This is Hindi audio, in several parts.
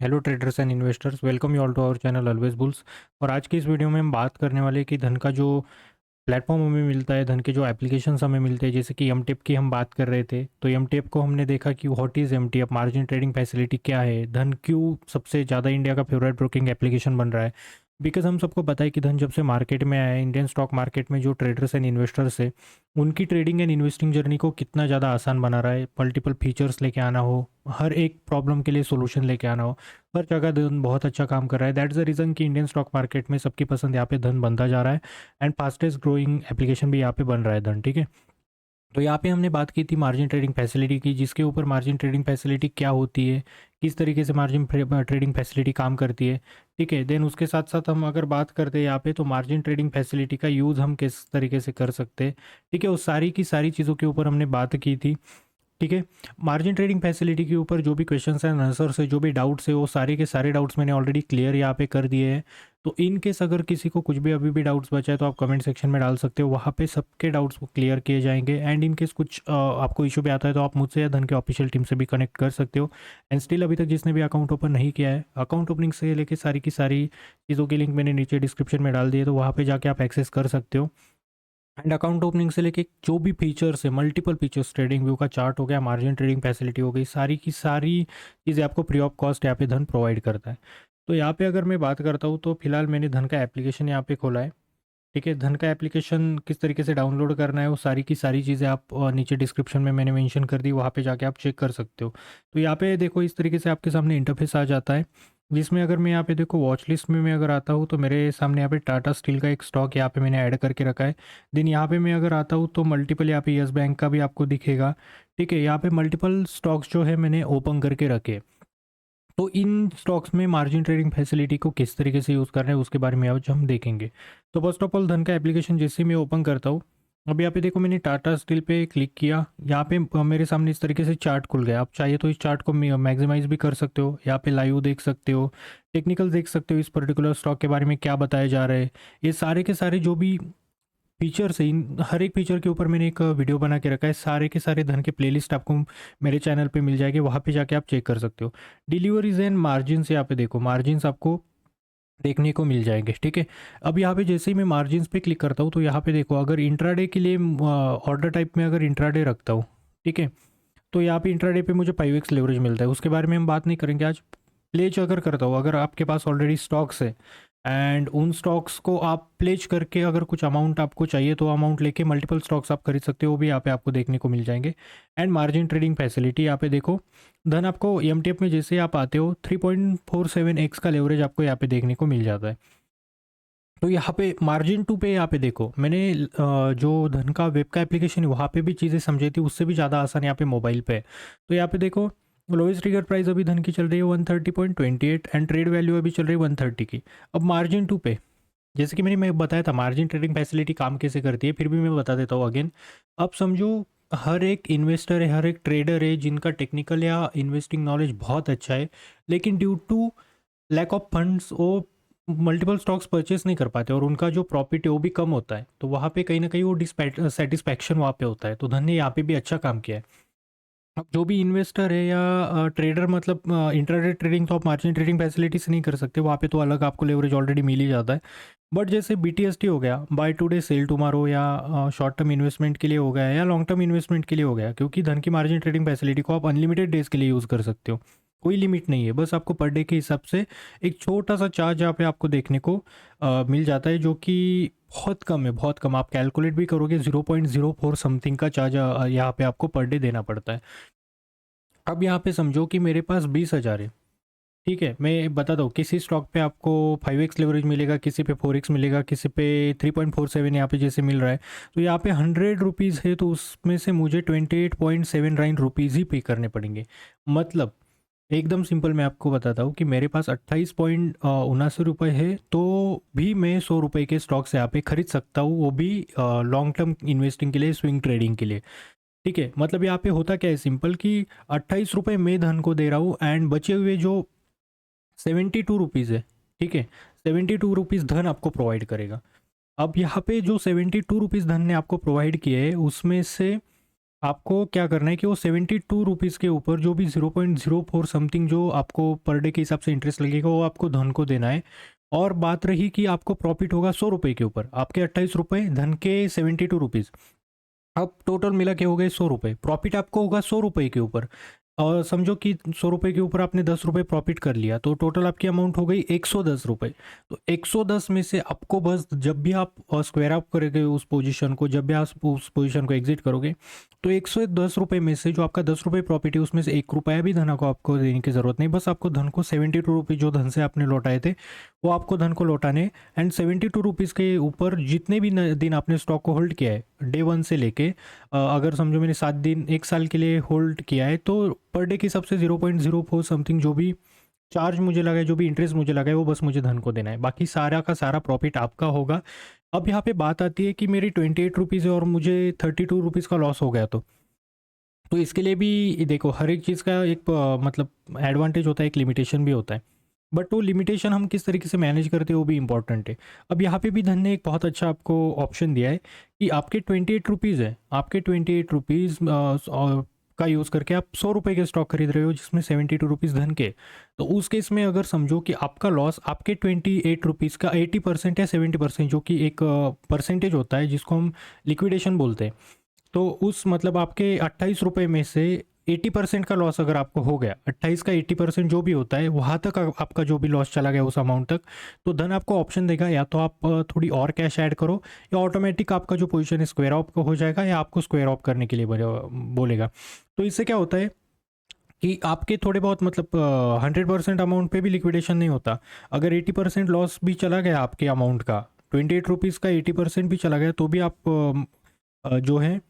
Hello traders and investors, welcome you all to our channel always bulls. और आज की इस वीडियो में हम बात करने वाले हैं कि धन का जो प्लेटफॉर्म हमें मिलता है, धन के जो एप्लीकेशंस हमें मिलते हैं, जैसे कि एमटेप की हम बात कर रहे थे। तो एमटेप को हमने देखा कि what is MTF, margin trading facility क्या है, धन क्यों सबसे ज़्यादा इंडिया का फेवरेट ब्रोकिंग एप्लीकेशन बन रहा है। बिकॉज हम सबको पता है कि धन जब से मार्केट में आया है, इंडियन स्टॉक मार्केट में जो ट्रेडर्स एंड इन्वेस्टर्स है, उनकी ट्रेडिंग एंड इन्वेस्टिंग जर्नी को कितना ज़्यादा आसान बना रहा है। मल्टीपल फीचर्स लेके आना हो, हर एक प्रॉब्लम के लिए सोल्यूशन लेके आना हो, हर जगह धन बहुत अच्छा काम कर रहा है। दैट्स द रीज़न कि इंडियन स्टॉक मार्केट में सबकी पसंद यहाँ पे धन बनता जा रहा है। एंड फास्टेस्ट ग्रोइंग एप्लीकेशन भी यहाँ पे बन रहा है धन, ठीक है। तो यहाँ पे हमने बात की थी मार्जिन ट्रेडिंग फैसिलिटी की, जिसके ऊपर मार्जिन ट्रेडिंग फैसिलिटी क्या होती है, किस तरीके से मार्जिन ट्रेडिंग फैसिलिटी काम करती है, ठीक है। देन उसके साथ साथ हम अगर बात करते हैं यहाँ पे, तो मार्जिन ट्रेडिंग फैसिलिटी का यूज़ हम किस तरीके से कर सकते हैं, ठीक है। उस सारी की सारी चीज़ों के ऊपर हमने बात की थी, ठीक है। मार्जिन ट्रेडिंग फैसिलिटी के ऊपर जो भी क्वेश्चंस एंड आंसर्स है, जो भी डाउट्स है, वो सारे के सारे डाउट्स मैंने ऑलरेडी क्लियर यहाँ पे कर दिए हैं। तो इन केस अगर किसी को कुछ भी अभी भी डाउट्स बचा है, तो आप कमेंट सेक्शन में डाल सकते हो, वहाँ पे सबके डाउट्स को क्लियर किए जाएंगे। एंड इन केस कुछ आपको इशू भी आता है, तो आप मुझसे या धन के ऑफिशियल टीम से भी कनेक्ट कर सकते हो। एंड स्टिल अभी तक जिसने भी अकाउंट ओपन नहीं किया है, अकाउंट ओपनिंग से लेके सारी की सारी चीज़ों की लिंक मैंने नीचे डिस्क्रिप्शन में डाल दी है, तो वहाँ पर जाके आप एक्सेस कर सकते हो। एंड अकाउंट ओपनिंग से लेके जो भी फीचर्स है, मल्टीपल फीचर्स, ट्रेडिंग व्यू का चार्ट हो गया, मार्जिन ट्रेडिंग फैसिलिटी हो गई, सारी की सारी चीज़ें आपको फ्री ऑफ कॉस्ट यहाँ पे धन प्रोवाइड करता है। तो यहाँ पे अगर मैं बात करता हूँ, तो फिलहाल मैंने धन का एप्लीकेशन यहाँ पे खोला है, ठीक है। धन का एप्लीकेशन किस तरीके से डाउनलोड करना है, वो सारी की सारी चीज़ें आप नीचे डिस्क्रिप्शन में मैंने मेंशन कर दी, वहाँ पे जाके आप चेक कर सकते हो। तो यहाँ पे देखो, इस तरीके से आपके सामने इंटरफेस आ जाता है, जिसमें अगर मैं यहाँ पे देखो वॉच लिस्ट में मैं अगर आता हूँ, तो मेरे सामने यहाँ पे टाटा स्टील का एक स्टॉक यहाँ पे मैंने ऐड करके रखा है। देन यहाँ पे मैं अगर आता हूँ, तो मल्टीपल यहाँ पे यस बैंक का भी आपको दिखेगा, ठीक है। यहाँ पे मल्टीपल स्टॉक्स जो है मैंने ओपन करके रखे। तो इन स्टॉक्स में मार्जिन ट्रेडिंग फैसिलिटी को किस तरीके से यूज़ करना है, उसके बारे में आज हम देखेंगे। तो फर्स्ट ऑफ ऑल, धन का एप्लीकेशन जैसे मैं ओपन करता हूँ, अब यहाँ पे देखो मैंने टाटा स्टील पे क्लिक किया, यहाँ पे मेरे सामने इस तरीके से चार्ट खुल गया। आप चाहे तो इस चार्ट को मैक्सिमाइज भी कर सकते हो, यहाँ पे लाइव देख सकते हो, टेक्निकल देख सकते हो, इस पर्टिकुलर स्टॉक के बारे में क्या बताया जा रहा है। ये सारे के सारे जो भी फीचर्स है, इन हर एक फीचर के ऊपर मैंने एक वीडियो बना के रखा है। सारे के सारे धन के प्लेलिस्ट आपको मेरे चैनल पे मिल जाएगी, वहाँ पे जाके आप चेक कर सकते हो। डिलीवरीज एंड मार्जिन से यहाँ पे देखो, मार्जिन्स आपको देखने को मिल जाएंगे, ठीक है। अब यहाँ पे जैसे ही मैं मार्जिन्स पे क्लिक करता हूँ, तो यहाँ पे देखो, अगर इंट्राडे के लिए ऑर्डर टाइप में अगर इंट्राडे रखता हूँ, ठीक है, तो यहाँ पे इंट्राडे पे मुझे 5x लेवरेज मिलता है। उसके बारे में हम बात नहीं करेंगे आज। प्लेज अगर करता हूँ, अगर आपके पास ऑलरेडी स्टॉक्स है एंड उन स्टॉक्स को आप प्लेज करके अगर कुछ अमाउंट आपको चाहिए, तो अमाउंट लेके मल्टीपल स्टॉक्स आप खरीद सकते हो, वो भी यहाँ पे आपको देखने को मिल जाएंगे। एंड मार्जिन ट्रेडिंग फैसिलिटी यहाँ पे देखो, धन आपको एमटीएफ में जैसे आप आते हो, 3.47x का लेवरेज आपको यहाँ पे देखने को मिल जाता है। तो यहाँ पे मार्जिन टू पे यहाँ पे देखो, मैंने जो धन का वेब का एप्लीकेशन है, वहाँ पे भी चीज़ें समझी थी, उससे भी ज़्यादा आसान यहाँ पे मोबाइल पे है। तो यहाँ पे देखो, लोएस्ट ट्रिगर प्राइस अभी धन की चल रही है 130.28 एंड ट्रेड वैल्यू अभी चल रही है 130 की। अब मार्जिन टू पे, जैसे कि मैं बताया था मार्जिन ट्रेडिंग फैसिलिटी काम कैसे करती है, फिर भी मैं बता देता हूँ अगेन। अब समझो, हर एक इन्वेस्टर है, हर एक ट्रेडर है, जिनका टेक्निकल या इन्वेस्टिंग नॉलेज बहुत अच्छा है, लेकिन due to lack of funds वो मल्टीपल स्टॉक्स परचेस नहीं कर पाते, और उनका जो प्रॉफिट है वो भी कम होता है। तो वहाँ पे कहीं ना कहीं वो डिससेटिस्फैक्शन वहाँ पे होता है। तो धन ने यहाँ पे भी अच्छा काम किया है। अब जो भी इन्वेस्टर है या ट्रेडर, मतलब इंट्राडे ट्रेडिंग तो आप मार्जिन ट्रेडिंग फैसिलिटी से नहीं कर सकते, वहाँ पे तो अलग आपको लेवरेज ऑलरेडी मिल ही जाता है। बट जैसे बीटीएसटी हो गया, बाय टुडे सेल टुमारो, या शॉर्ट टर्म इन्वेस्टमेंट के लिए हो गया, या लॉन्ग टर्म इन्वेस्टमेंट के लिए हो गया, क्योंकि धन की मार्जिन ट्रेडिंग फैसिलिटी को आप अनलिमिटेड डेज के लिए यूज़ कर सकते हो, कोई लिमिट नहीं है। बस आपको पर डे के हिसाब से एक छोटा सा चार्ज यहाँ पे आपको देखने को मिल जाता है, जो कि बहुत कम है, बहुत कम। आप कैलकुलेट भी करोगे, 0.04 समथिंग का चार्ज यहाँ पे आपको पर डे देना पड़ता है। अब यहाँ पे समझो कि मेरे पास 20,000 है, ठीक है। मैं बताता हूँ, किसी स्टॉक पे आपको 5x लेवरेज मिलेगा, किसी पे 4x मिलेगा, किसी पे 3.47 यहाँ पे जैसे मिल रहा है। तो यहाँ पे 100 रुपीज़ है, तो उसमें से मुझे 28.79 रुपीज़ ही पे करने पड़ेंगे। मतलब एकदम सिंपल मैं आपको बताता हूँ कि मेरे पास 28.79 रुपये है, तो भी मैं 100 रुपये के स्टॉक्स यहाँ पे खरीद सकता हूँ, वो भी लॉन्ग टर्म इन्वेस्टिंग के लिए, स्विंग ट्रेडिंग के लिए, ठीक है। मतलब यहाँ पे होता क्या है, सिंपल कि 28 रुपये मैं धन को दे रहा हूँ, एंड बचे हुए जो 72 रुपीज़ है, ठीक है, 72 रुपीज़ धन आपको प्रोवाइड करेगा। अब यहाँ पे जो 72 रुपीज़ धन ने आपको प्रोवाइड किए हैं, उसमें से आपको क्या करना है कि वो 72 रुपीज़ के ऊपर जो भी 0.04 समथिंग जो आपको पर डे के हिसाब से इंटरेस्ट लगेगा वो आपको धन को देना है। और बात रही कि आपको प्रॉफिट होगा 100 रुपये के ऊपर, आपके 28 रुपये, धन के 72 रुपीज़, अब टोटल मिला के हो गए 100 रुपये। प्रॉफिट आपको होगा 100 रुपये के ऊपर, और समझो कि 100 रुपये के ऊपर आपने 10 रुपये प्रॉफिट कर लिया, तो टोटल आपकी अमाउंट हो गई 110 रुपये। तो 110 में से आपको बस जब भी आप स्क्वायर अप करोगे उस पोजीशन को, जब भी आप उस पोजीशन को एग्जिट करोगे, तो 110 रुपये में से जो आपका 10 रुपये प्रॉफिट है उसमें से 1 रुपया भी धन को आपको देने की ज़रूरत नहीं। बस आपको धन को 72 रुपये जो धन से आपने लौटाए थे वो आपको धन को लौटाने। एंड 72 रुपीज़ के ऊपर जितने भी दिन आपने स्टॉक को होल्ड किया है डे वन से लेके, अगर समझो मैंने 7 दिन 1 साल के लिए होल्ड किया है, तो पर डे के हिसाब से 0.04 समथिंग जो भी चार्ज मुझे लगा है, जो भी इंटरेस्ट मुझे लगा है, वो बस मुझे धन को देना है, बाकी सारा का सारा प्रॉफिट आपका होगा। अब यहाँ पे बात आती है कि मेरी 28 रुपीज़ है और मुझे 32 रुपीज़ का लॉस हो गया, तो इसके लिए भी देखो हर एक चीज़ का एक मतलब एडवांटेज होता है, एक लिमिटेशन भी होता है। बट वो लिमिटेशन हम किस तरीके से मैनेज करते हैं वो भी इंपॉर्टेंट है। अब यहाँ पे भी धन ने एक बहुत अच्छा आपको ऑप्शन दिया है कि आपके 28 रुपीज़ है, आपके 28 रुपीज़ का यूज़ करके आप 100 रुपये के स्टॉक खरीद रहे हो जिसमें 72 रुपीज़ धन के। तो उस केस में अगर समझो कि आपका लॉस आपके 28 रुपीज़ का 80% या 70%, जो कि एक परसेंटेज होता है जिसको हम लिक्विडेशन बोलते हैं, तो उस मतलब आपके 28 रुपये में से 80% का लॉस अगर आपको हो गया, 28 का 80% जो भी होता है वहाँ तक आपका जो भी लॉस चला गया उस अमाउंट तक, तो धन आपको ऑप्शन देगा या तो आप थोड़ी और कैश ऐड करो, या ऑटोमेटिक आपका जो पोजीशन है स्क्वायर ऑफ हो जाएगा, या आपको स्क्वायर ऑफ करने के लिए बोलेगा। तो इससे क्या होता है कि आपके थोड़े बहुत मतलब 100% अमाउंट पे भी लिक्विडेशन नहीं होता। अगर 80% लॉस भी चला गया आपके अमाउंट का, 28 रुपीज़ का 80% भी चला गया, तो भी आप जो है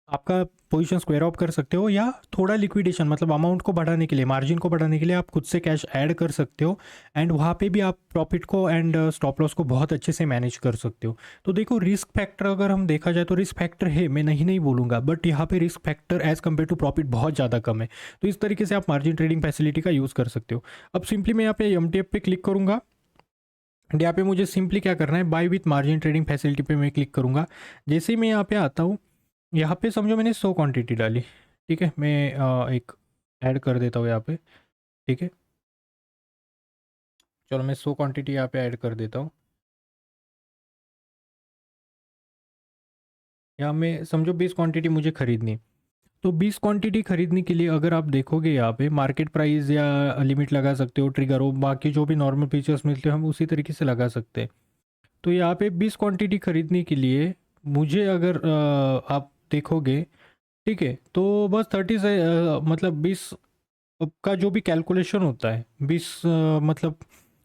आपका पोजीशन स्क्वायर ऑफ कर सकते हो, या थोड़ा लिक्विडेशन मतलब अमाउंट को बढ़ाने के लिए, मार्जिन को बढ़ाने के लिए आप खुद से कैश ऐड कर सकते हो। एंड वहाँ पे भी आप प्रॉफिट को एंड स्टॉप लॉस को बहुत अच्छे से मैनेज कर सकते हो। तो देखो रिस्क फैक्टर अगर हम देखा जाए तो रिस्क फैक्टर है, मैं नहीं बोलूँगा, बट यहाँ पे risk factor as compare to profit बहुत ज़्यादा कम है। तो इस तरीके से आप मार्जिन ट्रेडिंग फैसिलिटी का यूज़ कर सकते हो। अब सिंपली मैं यहाँ पे MTF पे क्लिक करूँगा, एंड यहाँ पे मुझे सिंपली क्या करना है, buy with margin trading facility पे मैं क्लिक करूँगा। जैसे ही मैं यहाँ पे आता हूँ, यहाँ पे समझो मैंने 100 क्वांटिटी डाली, ठीक है, मैं एक ऐड कर देता हूँ यहाँ पे, ठीक है, चलो मैं 100 क्वांटिटी यहाँ पे ऐड कर देता हूँ। यहाँ मैं समझो 20 क्वांटिटी मुझे खरीदनी, तो 20 क्वांटिटी खरीदने के लिए अगर आप देखोगे यहाँ पे मार्केट प्राइस या लिमिट लगा सकते हो, ट्रिगर हो, बाकी जो भी नॉर्मल फीचर्स मिलते हैं हम उसी तरीके से लगा सकते हैं। तो यहाँ पे 20 क्वांटिटी खरीदने के लिए मुझे अगर आप देखोगे, ठीक है, तो बस 30 से मतलब 20 का जो भी कैलकुलेशन होता है, 20 मतलब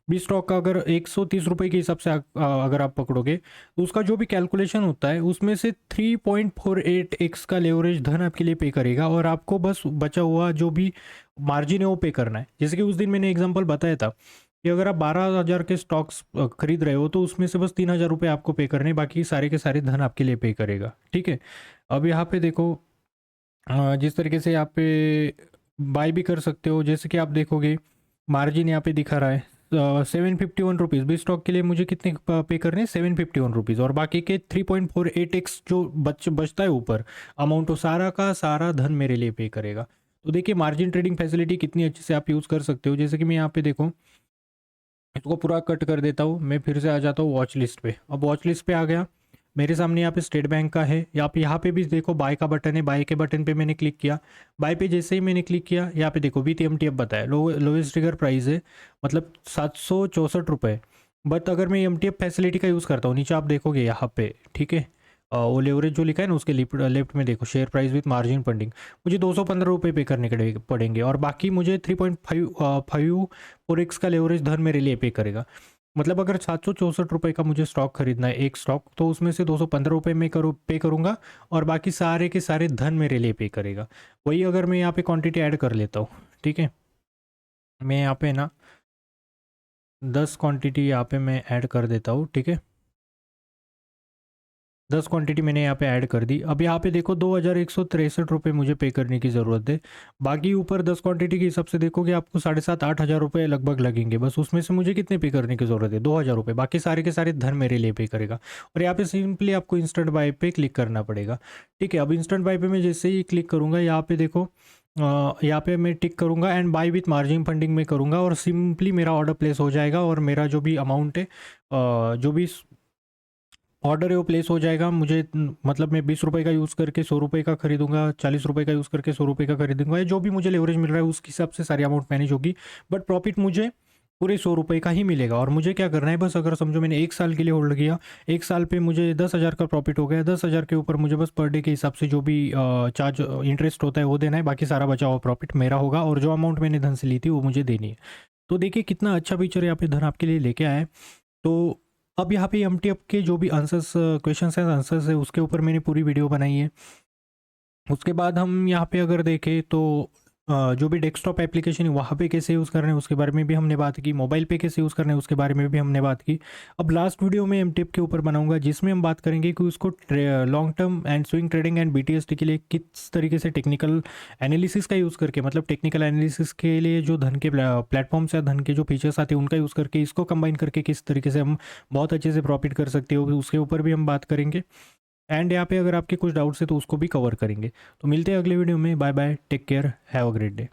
20 स्टॉक का अगर 130 रुपये के हिसाब से अगर आप पकड़ोगे, तो उसका जो भी कैलकुलेशन होता है उसमें से 3.48x का लेवरेज धन आपके लिए पे करेगा, और आपको बस बचा हुआ जो भी मार्जिन है वो पे करना है। जैसे कि उस दिन मैंने एग्जांपल बताया था कि अगर आप 12,000 के स्टॉक्स खरीद रहे हो तो उसमें से बस 3,000 रुपये आपको पे करने, बाकी सारे के सारे धन आपके लिए पे करेगा, ठीक है। अब यहाँ पे देखो जिस तरीके से यहाँ पे बाय भी कर सकते हो, जैसे कि आप देखोगे मार्जिन यहाँ पे दिखा रहा है 751 रुपीज़। 20 स्टॉक के लिए मुझे कितने पे करने हैं, 751 रुपीज़, और बाकी के 3.48x जो बचता है ऊपर अमाउंट, वो सारा का सारा धन मेरे लिए पे करेगा। तो देखिए मार्जिन ट्रेडिंग फैसिलिटी कितनी अच्छे से आप यूज़ कर सकते हो। जैसे कि मैं यहाँ पे देखो इसको पूरा कट कर देता हूँ, मैं फिर से आ जाता हूँ वॉच लिस्ट पे। अब वॉच लिस्ट पे आ गया, मेरे सामने यहाँ पे स्टेट बैंक का है, यहाँ पे भी देखो बाय का बटन है, बाय के बटन पे मैंने क्लिक किया। बाय पे जैसे ही मैंने क्लिक किया, यहाँ पे देखो विथ MTF बताया, लोएस्ट ट्रिगर प्राइस है मतलब 764 रुपये। बट अगर मैं MTF फैसिलिटी का यूज़ करता हूँ, नीचे आप देखोगे यहाँ पे, ठीक है, वो लेवरेज जो लिखा है ना उसके लेफ्ट में देखो share price with margin funding, मुझे 215 रुपये पे करने के पड़ेंगे, और बाकी मुझे 3.54x का लेवरेज धन मेरे लिए पे करेगा। मतलब अगर 764 रुपये का मुझे स्टॉक खरीदना है एक स्टॉक, तो उसमें से 215 रुपये में पे करूँगा, और बाकी सारे के सारे धन मेरे लिए पे करेगा। वही अगर मैं यहाँ पे क्वांटिटी ऐड कर लेता हूँ, ठीक है, मैं यहाँ पे ना 10 क्वांटिटी यहाँ पे मैं ऐड कर देता हूँ, ठीक है। 10 क्वांटिटी मैंने यहाँ पे ऐड कर दी। अब यहाँ पे देखो 2163 रुपये मुझे पे करने की ज़रूरत है। बाकी ऊपर 10 क्वांटिटी के हिसाब से देखोगे आपको 7,500-8,000 रुपये लगभग लगेंगे। बस उसमें से मुझे कितने पे करने की ज़रूरत है, 2,000 रुपये। बाकी सारे के सारे धन मेरे लिए पे करेगा। और यहाँ पे सिंपली आपको इंस्टेंट बाय पे क्लिक करना पड़ेगा। ठीक है, अब इंस्टेंट बाय पे मैं जैसे ही क्लिक करूँगा यहाँ पे देखो यहाँ पे मैं टिक करूँगा and buy with margin funding में करूँगा और सिंपली मेरा ऑर्डर प्लेस हो जाएगा और मेरा जो भी अमाउंट है जो भी ऑर्डर है वो प्लेस हो जाएगा। मुझे मतलब मैं 20 रुपये का यूज़ करके 100 रुपये का खरीदूंगा, 40 रुपये का यूज़ करके 100 रुपये का खरीदूंगा, या जो भी मुझे लेवरेज मिल रहा है उस हिसाब से सारी अमाउंट मैनेज होगी। बट प्रॉफिट मुझे पूरे 100 रुपये का ही मिलेगा। और मुझे क्या करना है, बस अगर समझो मैंने 1 साल के लिए होल्ड किया, 1 साल पे मुझे 10,000 का प्रॉफिट हो गया। 10,000 के ऊपर मुझे बस पर डे के हिसाब से जो भी चार्ज इंटरेस्ट होता है वो देना है, बाकी सारा बचा हुआ प्रॉफिट मेरा होगा और जो अमाउंट मैंने धन से ली थी वो मुझे देनी है। तो देखिए कितना अच्छा फीचर यहाँ पे धन आपके लिए लेके आया है। तो अब यहाँ पे एमटीएफ के जो भी आंसर्स क्वेश्चंस हैं आंसर्स है उसके ऊपर मैंने पूरी वीडियो बनाई है। उसके बाद हम यहाँ पे अगर देखें तो जो भी डेस्कटॉप एप्लीकेशन है वहाँ पे कैसे यूज़ करना है उसके बारे में भी हमने बात की, मोबाइल पे कैसे यूज़ करना है उसके बारे में भी हमने बात की। अब लास्ट वीडियो में एमटीएफ के ऊपर बनाऊंगा जिसमें हम बात करेंगे कि उसको long term and swing trading and BTST के लिए किस तरीके से टेक्निकल एनालिसिस का यूज़ करके, मतलब टेक्निकल एनालिसिस के लिए जो धन के प्लेटफॉर्म्स या धन के जो फीचर्स आते हैं उनका यूज़ करके इसको कंबाइन करके किस तरीके से हम बहुत अच्छे से प्रॉफिट कर सकते हो उसके ऊपर भी हम बात करेंगे। एंड यहाँ पे अगर आपके कुछ डाउट्स है तो उसको भी कवर करेंगे। तो मिलते हैं अगले वीडियो में। Bye bye, take care, have a great day.